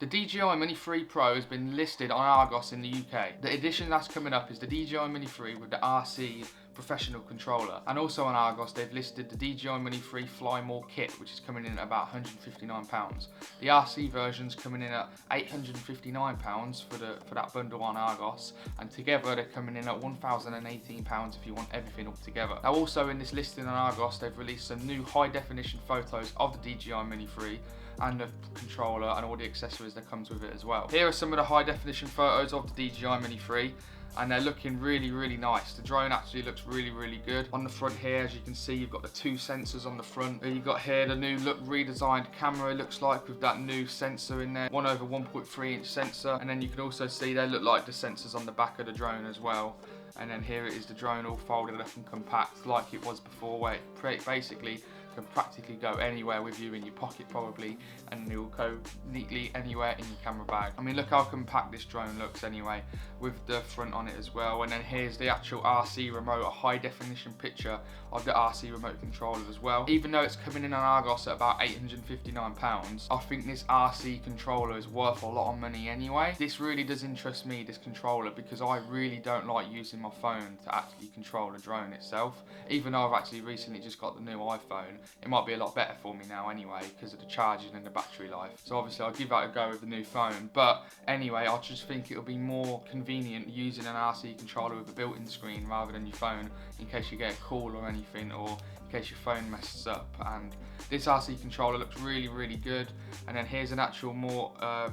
The DJI Mini 3 Pro has been listed on Argos in the UK. The edition that's coming up is the DJI Mini 3 with the RC professional controller. And also on Argos, they've listed the DJI Mini 3 Fly More kit, which is coming in at about £159. The RC version's coming in at £859 for that bundle on Argos. And together, they're coming in at £1,018 if you want everything all together. Now also in this listing on Argos, they've released some new high definition photos of the DJI Mini 3 and the controller and all the accessories that comes with it as well. Here are some of the high definition photos of the DJI Mini 3 and they're looking really nice. The drone actually looks really good. On the front here, as you can see, you've got the two sensors on the front. You've got here the new look redesigned camera, it looks like, with that new sensor in there, 1/1.3 inch sensor, and then you can also see they look like the sensors on the back of the drone as well. And then here it is, the drone all folded up and compact like it was before, where it basically can practically go anywhere with you in your pocket probably, and it will go neatly anywhere in your camera bag. I mean, look how compact this drone looks anyway, with the front on it as well. And then here's the actual RC remote, a high definition picture of the RC remote controller as well. Even though it's coming in on Argos at about £859, I think this RC controller is worth a lot of money anyway. This really does interest me, this controller, because I really don't like using my phone to actually control the drone itself. Even though I've actually recently just got the new iPhone, it might be a lot better for me now anyway because of the charging and the battery life. So obviously I'll give that a go with the new phone. But anyway, I just think it'll be more convenient using an RC controller with a built-in screen rather than your phone, in case you get a call or anything, or in case your phone messes up. And this RC controller looks really good. And then here's an actual more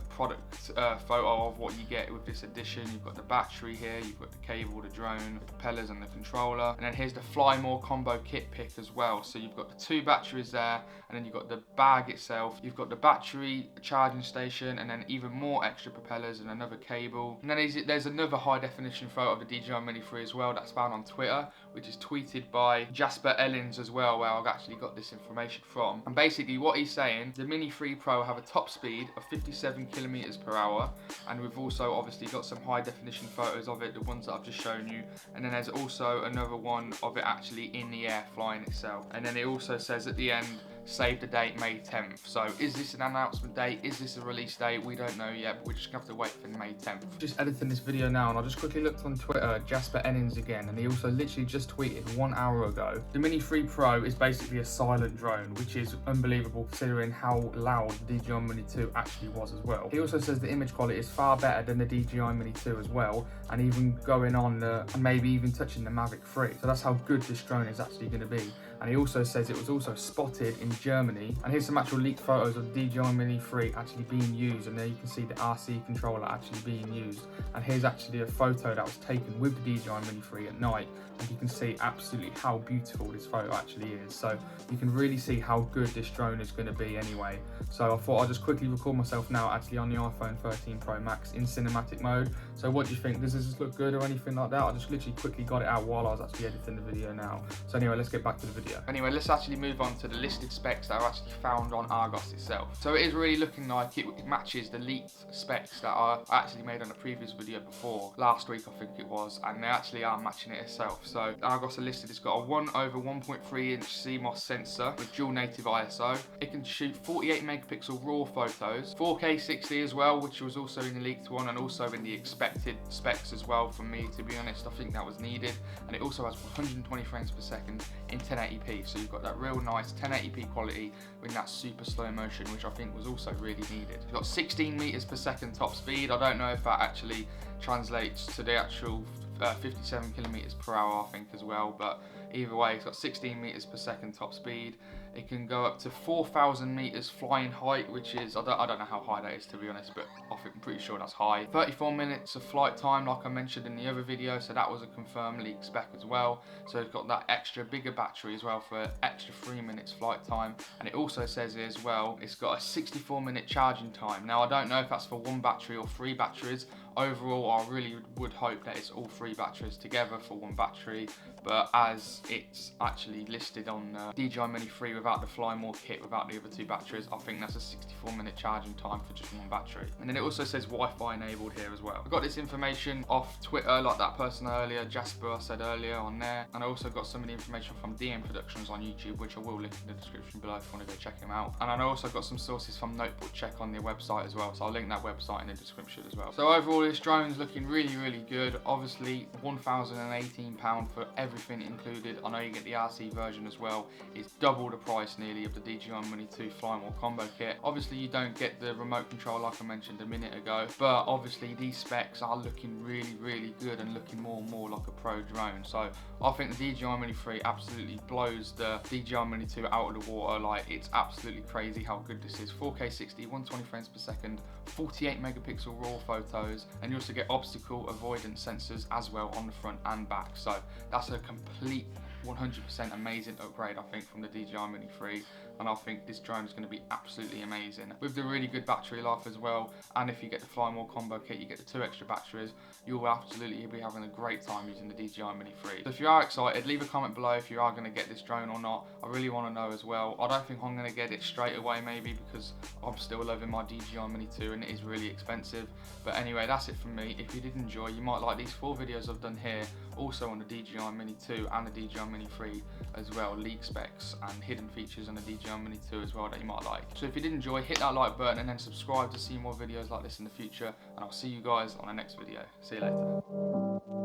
product photo of what you get with this edition. You've got the battery here, you've got the cable, the drone, the propellers and the controller. And then here's the Fly More combo kit pick as well. So you've got the two batteries there, and then you've got the bag itself, you've got the battery charging station, and then even more extra propellers and another cable. And then there's another high definition photo of the DJI Mini 3 as well that's found on Twitter, which is tweeted by Jasper Ellins as well, where I've actually got this information from. And basically what he's saying, the Mini 3 Pro have a top speed of 57 kilometers per hour, and we've also obviously got some high definition photos of it, the ones that I've just shown you. And then there's also another one of it actually in the air flying itself. And then it also says at the end, save the date May 10th. So is this an announcement date? Is this a release date? We don't know yet, but we're just gonna have to wait for May 10th. Just editing this video now, and I just quickly looked on Twitter, Jasper Ennings again, and he also literally just tweeted 1 hour ago. The Mini 3 Pro is basically a silent drone, which is unbelievable considering how loud the DJI Mini 2 actually was as well. He also says the image quality is far better than the DJI Mini 2 as well, and even going on and maybe even touching the Mavic 3. So that's how good this drone is actually going to be. And he also says it was also spotted in Germany. And here's some actual leaked photos of the DJI Mini 3 actually being used, and there you can see the RC controller actually being used. And here's actually a photo that was taken with the DJI Mini 3 at night, and you can see absolutely how beautiful this photo actually is. So you can really see how good this drone is going to be anyway. So I thought I'd just quickly record myself now actually on the iPhone 13 Pro Max in cinematic mode. So what do you think? Does this look good or anything like that? I just literally quickly got it out while I was actually editing the video now. So anyway, let's get back to the video. Anyway, let's actually move on to the listed specs that are actually found on Argos itself. So it is really looking like it matches the leaked specs that I actually made on a previous video before, last week I think it was, and they actually are matching it itself. So Argos are listed, it's got a 1/1.3 inch CMOS sensor with dual native ISO. It can shoot 48 megapixel RAW photos, 4K 60 as well, which was also in the leaked one, and also in the expected specs as well from me, to be honest. I think that was needed. And it also has 120 frames per second in 1080p, so you've got that real nice 1080p quality with that super slow motion, which I think was also really needed. You've got 16 meters per second top speed. I don't know if that actually translates to the actual 57 kilometers per hour, I think, as well, but either way, it's got 16 meters per second top speed. It can go up to 4,000 meters flying height, which is, I don't know how high that is, to be honest, but I'm pretty sure that's high. 34 minutes of flight time, like I mentioned in the other video, so that was a confirmed leak spec as well. So it's got that extra bigger battery as well for extra 3 minutes flight time. And it also says here as well, it's got a 64-minute charging time. Now I don't know if that's for one battery or 3 batteries. Overall, I really would hope that it's all 3 batteries together for one battery, but as it's actually listed on DJI Mini 3 without the Fly More kit, without the other 2 batteries. I think that's a 64-minute charging time for just 1 battery. And then it also says Wi-Fi enabled here as well. I got this information off Twitter, like that person earlier, Jasper, I said earlier on there. And I also got some of the information from DM Productions on YouTube, which I will link in the description below if you want to go check him out. And I also got some sources from Notebook Check on their website as well, so I'll link that website in the description as well. So overall, this drone's looking really, really good. Obviously, £1,018 for everything included. I know you get the RC version as well. It's double the price nearly of the DJI Mini 2 Fly More combo kit. Obviously, you don't get the remote control like I mentioned a minute ago, but obviously these specs are looking really, really good and looking more and more like a pro drone. So I think the DJI Mini 3 absolutely blows the DJI Mini 2 out of the water. Like, it's absolutely crazy how good this is. 4K 60, 120 frames per second, 48 megapixel raw photos, and you also get obstacle avoidance sensors as well on the front and back. So that's a complete 100% amazing upgrade, I think, from the DJI Mini 3, and I think this drone is going to be absolutely amazing with the really good battery life as well. And if you get the Fly More combo kit, you get the 2 extra batteries. You'll absolutely be having a great time using the DJI Mini 3. So if you are excited, leave a comment below if you are going to get this drone or not. I really want to know as well. I don't think I'm going to get it straight away, maybe, because I'm still loving my DJI Mini 2 and it is really expensive. But anyway, that's it from me. If you did enjoy, you might like these 4 videos I've done here, also on the DJI Mini 2 and the DJI Mini 3 as well, leak specs and hidden features on the DJI Mini 2 as well that you might like. So if you did enjoy, hit that like button and then subscribe to see more videos like this in the future, and I'll see you guys on the next video. See you later.